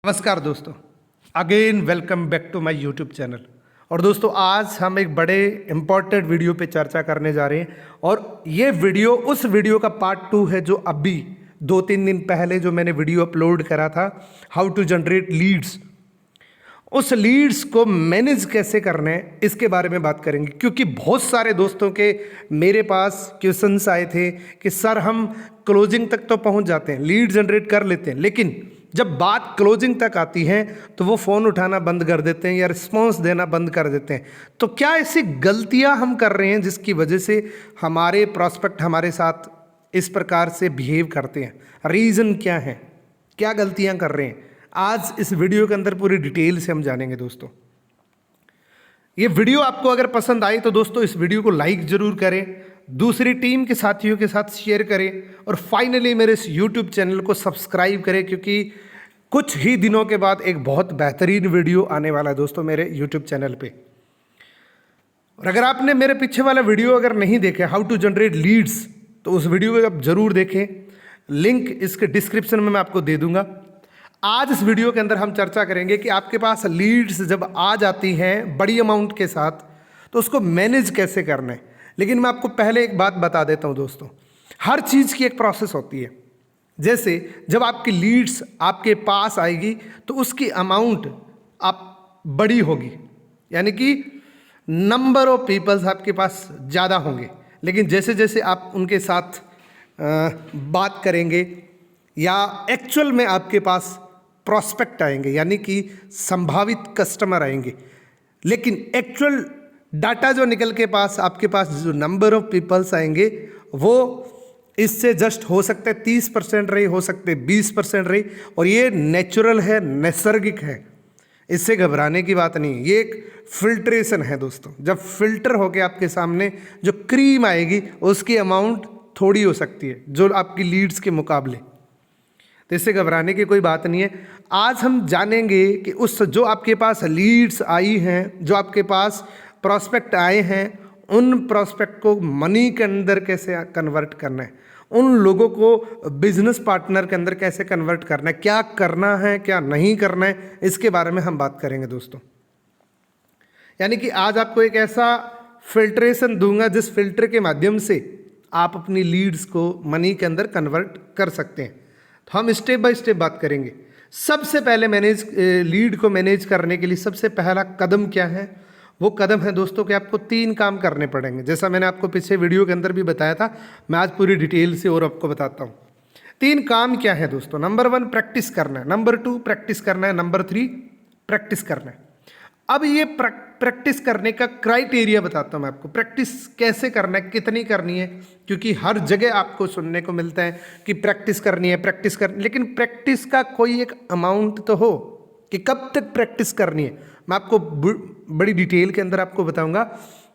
नमस्कार दोस्तों, again welcome back to my YouTube channel. और दोस्तों आज हम एक बड़े इम्पॉर्टेंट वीडियो पे चर्चा करने जा रहे हैं और ये वीडियो उस वीडियो का पार्ट 2 है जो अभी 2-3 दिन पहले जो मैंने वीडियो अपलोड करा था, हाउ टू जनरेट लीड्स। उस लीड्स को मैनेज कैसे करना है इसके बारे में बात करेंगे, क्योंकि बहुत सारे दोस्तों के मेरे पास क्वेश्चंस आए थे कि सर हम क्लोजिंग तक तो पहुंच जाते हैं, लीड जनरेट कर लेते हैं, लेकिन जब बात क्लोजिंग तक आती है तो वो फ़ोन उठाना बंद कर देते हैं या रिस्पॉन्स देना बंद कर देते हैं। तो क्या ऐसी गलतियां हम कर रहे हैं जिसकी वजह से हमारे प्रॉस्पेक्ट हमारे साथ इस प्रकार से बिहेव करते हैं? रीज़न क्या है, क्या गलतियां कर रहे हैं? आज इस वीडियो के अंदर पूरी डिटेल से हम जानेंगे दोस्तों। ये वीडियो आपको अगर पसंद आई तो दोस्तों इस वीडियो को लाइक ज़रूर करें, दूसरी टीम के साथियों के साथ शेयर करें और फाइनली मेरे इस यूट्यूब चैनल को सब्सक्राइब करें, क्योंकि कुछ ही दिनों के बाद एक बहुत बेहतरीन वीडियो आने वाला है दोस्तों मेरे यूट्यूब चैनल पे। और अगर आपने मेरे पीछे वाला वीडियो अगर नहीं देखा, हाउ टू जनरेट लीड्स, तो उस वीडियो को आप ज़रूर देखें, लिंक इसके डिस्क्रिप्शन में मैं आपको दे दूंगा। आज इस वीडियो के अंदर हम चर्चा करेंगे कि आपके पास लीड्स जब आ जाती हैं बड़ी अमाउंट के साथ तो उसको मैनेज कैसे करना है। लेकिन मैं आपको पहले एक बात बता देता हूं दोस्तों, हर चीज़ की एक प्रोसेस होती है। जैसे जब आपकी लीड्स आपके पास आएगी तो उसकी अमाउंट आप बड़ी होगी, यानी कि नंबर ऑफ पीपल्स आपके पास ज़्यादा होंगे। लेकिन जैसे जैसे आप उनके साथ बात करेंगे या एक्चुअल में आपके पास प्रॉस्पेक्ट आएंगे, यानी कि संभावित कस्टमर आएंगे, लेकिन एक्चुअल डाटा जो निकल के पास आपके पास जो नंबर ऑफ पीपल्स आएंगे वो इससे जस्ट हो सकते 30% रही, हो सकते 20% रही, और ये नेचुरल है, नैसर्गिक है, इससे घबराने की बात नहीं है। ये एक फिल्ट्रेशन है दोस्तों। जब फिल्टर होके आपके सामने जो क्रीम आएगी उसकी अमाउंट थोड़ी हो सकती है जो आपकी लीड्स के मुकाबले, तो इससे घबराने की कोई बात नहीं है। आज हम जानेंगे कि उस जो आपके पास लीड्स आई हैं, जो आपके पास प्रॉस्पेक्ट आए हैं, उन प्रॉस्पेक्ट को मनी के अंदर कैसे कन्वर्ट करना है, उन लोगों को बिजनेस पार्टनर के अंदर कैसे कन्वर्ट करना है, क्या करना है क्या नहीं करना है, इसके बारे में हम बात करेंगे दोस्तों। यानी कि आज आपको एक ऐसा फिल्ट्रेशन दूंगा जिस फिल्टर के माध्यम से आप अपनी लीड्स को मनी के अंदर कन्वर्ट कर सकते हैं। तो हम स्टेप बाय स्टेप बात करेंगे। सबसे पहले लीड को मैनेज करने के लिए सबसे पहला कदम क्या है? वो कदम है दोस्तों कि आपको 3 काम करने पड़ेंगे। जैसा मैंने आपको पिछले वीडियो के अंदर भी बताया था, मैं आज पूरी डिटेल से और आपको बताता हूँ। 3 काम क्या है दोस्तों? नंबर 1 प्रैक्टिस करना है, नंबर 2 प्रैक्टिस करना है, नंबर 3 प्रैक्टिस करना है। अब ये प्रैक्टिस करने का क्राइटेरिया बताता हूँ मैं आपको। प्रैक्टिस कैसे करना है, कितनी करनी है, क्योंकि हर जगह आपको सुनने को मिलता है कि प्रैक्टिस करनी है, प्रैक्टिस करनी, लेकिन प्रैक्टिस का कोई एक अमाउंट तो हो कि कब तक प्रैक्टिस करनी है। मैं आपको बड़ी डिटेल के अंदर आपको बताऊंगा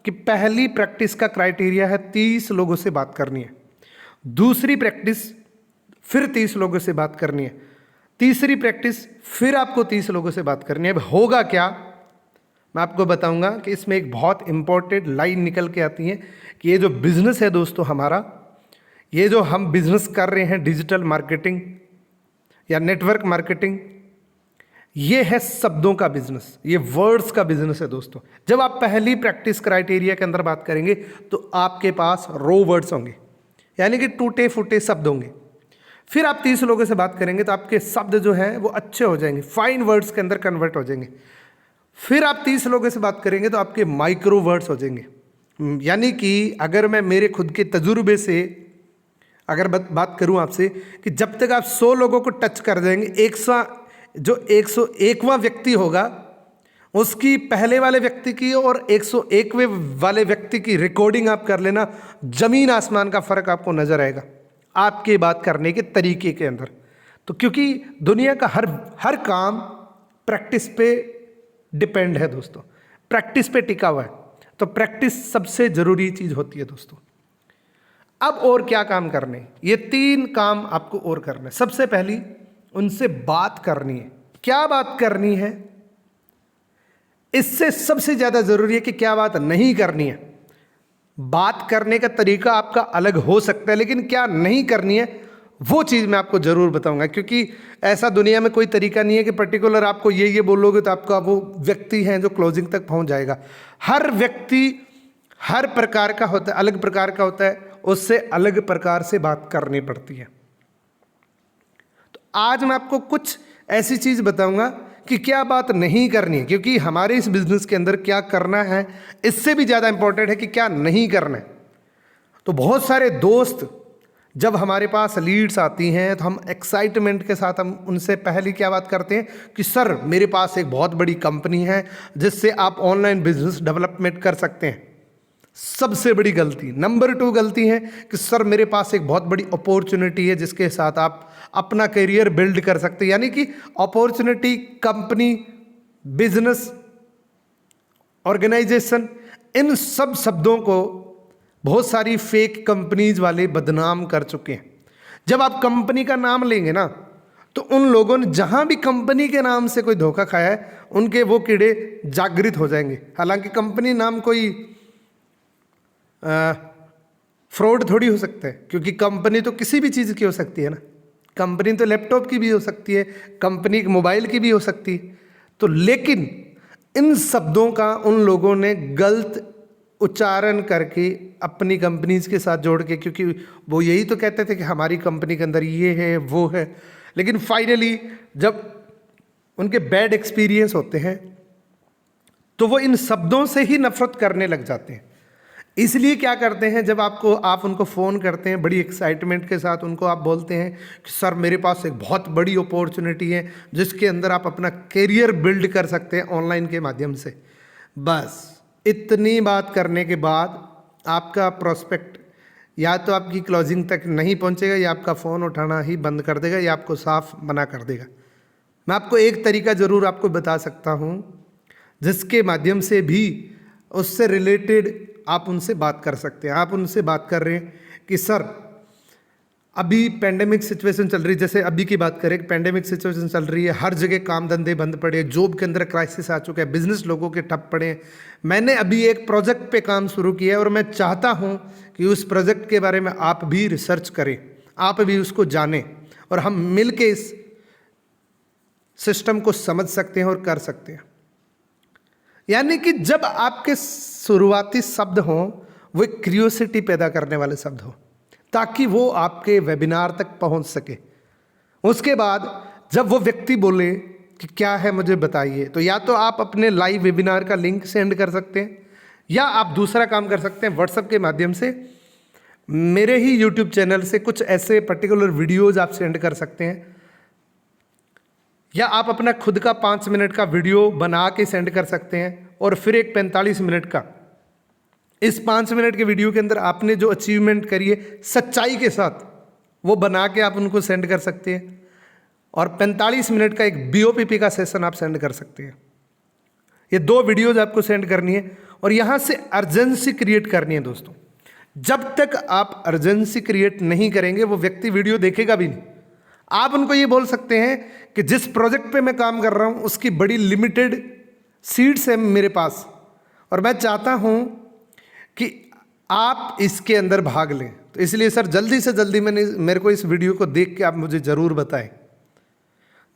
कि पहली प्रैक्टिस का क्राइटेरिया है 30 लोगों से बात करनी है, दूसरी प्रैक्टिस फिर 30 लोगों से बात करनी है, तीसरी प्रैक्टिस फिर आपको 30 लोगों से बात करनी है। अब होगा क्या, मैं आपको बताऊंगा कि इसमें एक बहुत इंपॉर्टेंट लाइन निकल के आती है कि ये जो बिजनेस है दोस्तों हमारा, ये जो हम बिजनेस कर रहे हैं डिजिटल मार्केटिंग या नेटवर्क मार्केटिंग, ये है शब्दों का बिजनेस, ये वर्ड्स का बिजनेस है दोस्तों। जब आप पहली प्रैक्टिस क्राइटेरिया के अंदर बात करेंगे तो आपके पास रो वर्ड्स होंगे, यानी कि टूटे फूटे शब्द होंगे। फिर आप 30 लोगों से बात करेंगे तो आपके शब्द जो है वो अच्छे हो जाएंगे, फाइन वर्ड्स के अंदर कन्वर्ट हो जाएंगे। फिर आप 30 लोगों से बात करेंगे तो आपके माइक्रो वर्ड्स हो जाएंगे। यानी कि अगर मैं मेरे खुद के तजुर्बे से अगर बात करूं आपसे कि जब तक आप 100 लोगों को टच कर देंगे, 101वां व्यक्ति होगा उसकी पहले वाले व्यक्ति की और 101वें वाले व्यक्ति की रिकॉर्डिंग आप कर लेना, जमीन आसमान का फ़र्क आपको नजर आएगा आपके बात करने के तरीके के अंदर। तो क्योंकि दुनिया का हर काम प्रैक्टिस पे डिपेंड है दोस्तों, प्रैक्टिस पे टिका हुआ है, तो प्रैक्टिस सबसे ज़रूरी चीज़ होती है दोस्तों। अब और क्या काम करने, ये 3 काम आपको और करना है। सबसे पहली उनसे बात करनी है। क्या बात करनी है, इससे सबसे ज़्यादा ज़रूरी है कि क्या बात नहीं करनी है। बात करने का तरीका आपका अलग हो सकता है, लेकिन क्या नहीं करनी है वो चीज़ मैं आपको ज़रूर बताऊंगा, क्योंकि ऐसा दुनिया में कोई तरीका नहीं है कि पर्टिकुलर आपको ये बोलोगे तो आपका वो व्यक्ति है जो क्लोजिंग तक पहुंच जाएगा। हर व्यक्ति हर प्रकार का होता है, अलग प्रकार का होता है, उससे अलग प्रकार से बात करनी पड़ती है। तो आज मैं आपको कुछ ऐसी चीज़ बताऊंगा कि क्या बात नहीं करनी है, क्योंकि हमारे इस बिज़नेस के अंदर क्या करना है इससे भी ज़्यादा इंपॉर्टेंट है कि क्या नहीं करना है। तो बहुत सारे दोस्त जब हमारे पास लीड्स आती हैं तो हम एक्साइटमेंट के साथ हम उनसे पहले क्या बात करते हैं कि सर मेरे पास एक बहुत बड़ी कंपनी है जिससे आप ऑनलाइन बिजनेस डेवलपमेंट कर सकते हैं। सबसे बड़ी गलती, नंबर 2 गलती है कि सर मेरे पास एक बहुत बड़ी अपॉर्चुनिटी है जिसके साथ आप अपना करियर बिल्ड कर सकते हैं। यानी कि अपॉर्चुनिटी, कंपनी, बिजनेस, ऑर्गेनाइजेशन, इन सब शब्दों को बहुत सारी फेक कंपनीज वाले बदनाम कर चुके हैं। जब आप कंपनी का नाम लेंगे ना तो उन लोगों ने जहां भी कंपनी के नाम से कोई धोखा खाया है उनके वो कीड़े जागृत हो जाएंगे। हालांकि कंपनी नाम कोई फ्रॉड थोड़ी हो सकता है, क्योंकि कंपनी तो किसी भी चीज़ की हो सकती है ना। कंपनी तो लैपटॉप की भी हो सकती है, कंपनी मोबाइल की भी हो सकती है। तो लेकिन इन शब्दों का उन लोगों ने गलत उच्चारण करके अपनी कंपनीज के साथ जोड़ के, क्योंकि वो यही तो कहते थे कि हमारी कंपनी के अंदर ये है वो है, लेकिन फाइनली जब उनके बैड एक्सपीरियंस होते हैं तो वो इन शब्दों से ही नफरत करने लग जाते हैं। इसलिए क्या करते हैं, जब आप उनको फ़ोन करते हैं बड़ी एक्साइटमेंट के साथ, उनको आप बोलते हैं कि सर मेरे पास एक बहुत बड़ी अपॉर्चुनिटी है जिसके अंदर आप अपना करियर बिल्ड कर सकते हैं ऑनलाइन के माध्यम से। बस इतनी बात करने के बाद आपका प्रोस्पेक्ट या तो आपकी क्लोजिंग तक नहीं पहुंचेगा, या आपका फ़ोन उठाना ही बंद कर देगा, या आपको साफ मना कर देगा। मैं आपको एक तरीका ज़रूर आपको बता सकता हूं जिसके माध्यम से भी उससे रिलेटेड आप उनसे बात कर सकते हैं। आप उनसे बात कर रहे हैं कि सर अभी पेंडेमिक सिचुएशन चल रही है, जैसे अभी की बात करें, पेंडेमिक सिचुएशन चल रही है, हर जगह काम धंधे बंद पड़े, जॉब के अंदर क्राइसिस आ चुका है, बिजनेस लोगों के ठप पड़े हैं। मैंने अभी एक प्रोजेक्ट पे काम शुरू किया है और मैं चाहता हूं कि उस प्रोजेक्ट के बारे में आप भी रिसर्च करें, आप भी उसको जानें और हम मिल के इस सिस्टम को समझ सकते हैं और कर सकते हैं। यानी कि जब आपके शुरुआती शब्द हों वो एक क्यूरियोसिटी पैदा करने वाले शब्द हों, ताकि वो आपके वेबिनार तक पहुंच सके। उसके बाद जब वो व्यक्ति बोले कि क्या है मुझे बताइए, तो या तो आप अपने लाइव वेबिनार का लिंक सेंड कर सकते हैं, या आप दूसरा काम कर सकते हैं, व्हाट्सएप के माध्यम से मेरे ही यूट्यूब चैनल से कुछ ऐसे पर्टिकुलर वीडियोज़ आप सेंड कर सकते हैं, या आप अपना खुद का 5 मिनट का वीडियो बना के सेंड कर सकते हैं, और फिर एक 45 मिनट का। इस 5 मिनट के वीडियो के अंदर आपने जो अचीवमेंट करी है सच्चाई के साथ वो बना के आप उनको सेंड कर सकते हैं, और 45 मिनट का एक BOPP का सेशन आप सेंड कर सकते हैं। ये 2 वीडियोज आपको सेंड करनी है और यहाँ से अर्जेंसी क्रिएट करनी है दोस्तों। जब तक आप अर्जेंसी क्रिएट नहीं करेंगे वो व्यक्ति वीडियो देखेगा भी नहीं। आप उनको ये बोल सकते हैं कि जिस प्रोजेक्ट पे मैं काम कर रहा हूँ उसकी बड़ी लिमिटेड सीट्स है मेरे पास, और मैं चाहता हूँ कि आप इसके अंदर भाग लें। तो इसलिए सर जल्दी से जल्दी मेरे को इस वीडियो को देख के आप मुझे ज़रूर बताएं।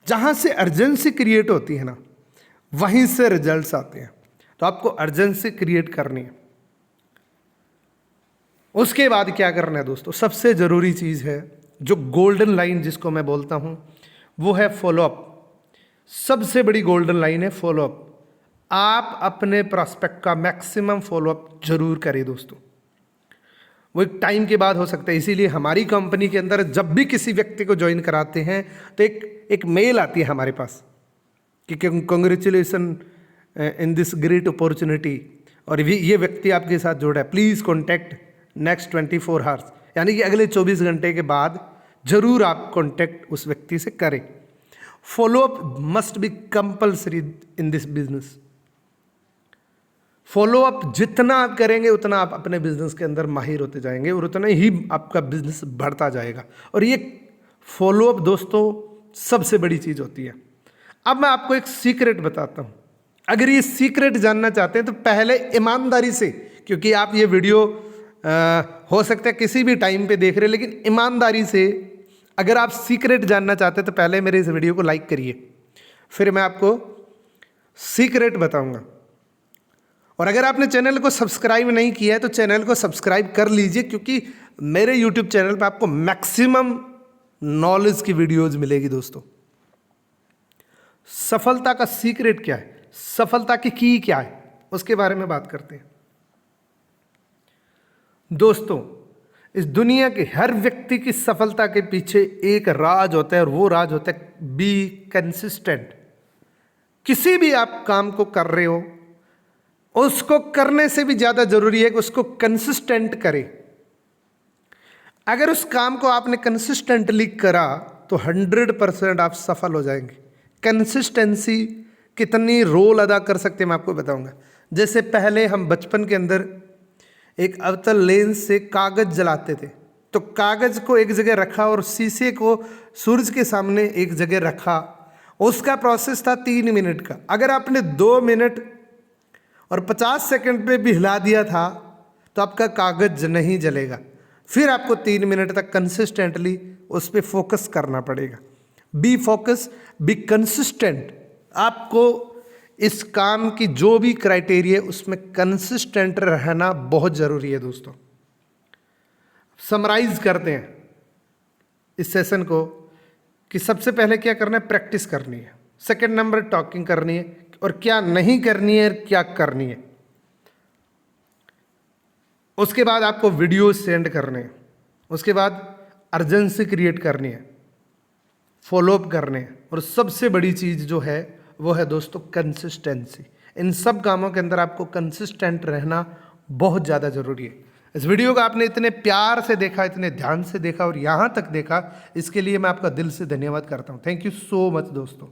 जहाँ से अर्जेंसी क्रिएट होती है ना, वहीं से रिजल्ट्स आते हैं। तो आपको अर्जेंसी क्रिएट करनी है। उसके बाद क्या करना है दोस्तों, सबसे ज़रूरी चीज़ है जो गोल्डन लाइन जिसको मैं बोलता हूँ वो है फॉलोअप। सबसे बड़ी गोल्डन लाइन है फॉलोअप। आप अपने प्रॉस्पेक्ट का मैक्सिमम फॉलोअप जरूर करें दोस्तों। वो एक टाइम के बाद हो सकता है। इसीलिए हमारी कंपनी के अंदर जब भी किसी व्यक्ति को ज्वाइन कराते हैं तो एक मेल आती है हमारे पास कि congratulation in this great opportunity, और ये व्यक्ति आपके साथ जुड़ा है, प्लीज़ कॉन्टैक्ट नेक्स्ट 24 आवर्स, यानी कि अगले 24 घंटे के बाद जरूर आप कॉन्टैक्ट उस व्यक्ति से करें। Follow up must be compulsory in this business. Follow up जितना आप करेंगे उतना आप अपने बिजनेस के अंदर माहिर होते जाएंगे और उतना ही आपका बिजनेस बढ़ता जाएगा। और ये फॉलोअप दोस्तों सबसे बड़ी चीज़ होती है। अब मैं आपको एक सीक्रेट बताता हूँ। अगर ये सीक्रेट जानना चाहते हैं तो पहले ईमानदारी से, क्योंकि आप ये वीडियो हो सकता है किसी भी टाइम पे देख रहे हैं, लेकिन ईमानदारी से अगर आप सीक्रेट जानना चाहते हैं तो पहले मेरे इस वीडियो को लाइक करिए, फिर मैं आपको सीक्रेट बताऊंगा। और अगर आपने चैनल को सब्सक्राइब नहीं किया है तो चैनल को सब्सक्राइब कर लीजिए, क्योंकि मेरे यूट्यूब चैनल पर आपको मैक्सिमम नॉलेज की वीडियोज मिलेगी दोस्तों। सफलता का सीक्रेट क्या है, सफलता की क्या है, उसके बारे में बात करते हैं। दोस्तों, इस दुनिया के हर व्यक्ति की सफलता के पीछे एक राज होता है, और वो राज होता है बी कंसिस्टेंट। किसी भी आप काम को कर रहे हो, उसको करने से भी ज्यादा जरूरी है कि उसको कंसिस्टेंट करें। अगर उस काम को आपने कंसिस्टेंटली करा तो 100% आप सफल हो जाएंगे। कंसिस्टेंसी कितनी रोल अदा कर सकते हैं मैं आपको बताऊंगा। जैसे पहले हम बचपन के अंदर एक अवतल लेंस से कागज जलाते थे, तो कागज को एक जगह रखा और शीशे को सूरज के सामने एक जगह रखा। उसका प्रोसेस था 3 मिनट का। अगर आपने 2 मिनट और 50 सेकंड पे भी हिला दिया था तो आपका कागज नहीं जलेगा। फिर आपको 3 मिनट तक कंसिस्टेंटली उस पर फोकस करना पड़ेगा। B focus, be consistent. आपको इस काम की जो भी क्राइटेरिया उसमें कंसिस्टेंट रहना बहुत जरूरी है दोस्तों। समराइज करते हैं इस सेशन को कि सबसे पहले क्या करना है, प्रैक्टिस करनी है। सेकंड नंबर टॉकिंग करनी है, और क्या नहीं करनी है, क्या करनी है। उसके बाद आपको वीडियो सेंड करने हैं। उसके बाद अर्जेंसी क्रिएट करनी है, फॉलोअप करने हैं, और सबसे बड़ी चीज़ जो है वो है दोस्तों कंसिस्टेंसी। इन सब कामों के अंदर आपको कंसिस्टेंट रहना बहुत ज़्यादा ज़रूरी है। इस वीडियो को आपने इतने प्यार से देखा, इतने ध्यान से देखा और यहाँ तक देखा, इसके लिए मैं आपका दिल से धन्यवाद करता हूँ। थैंक यू सो मच दोस्तों।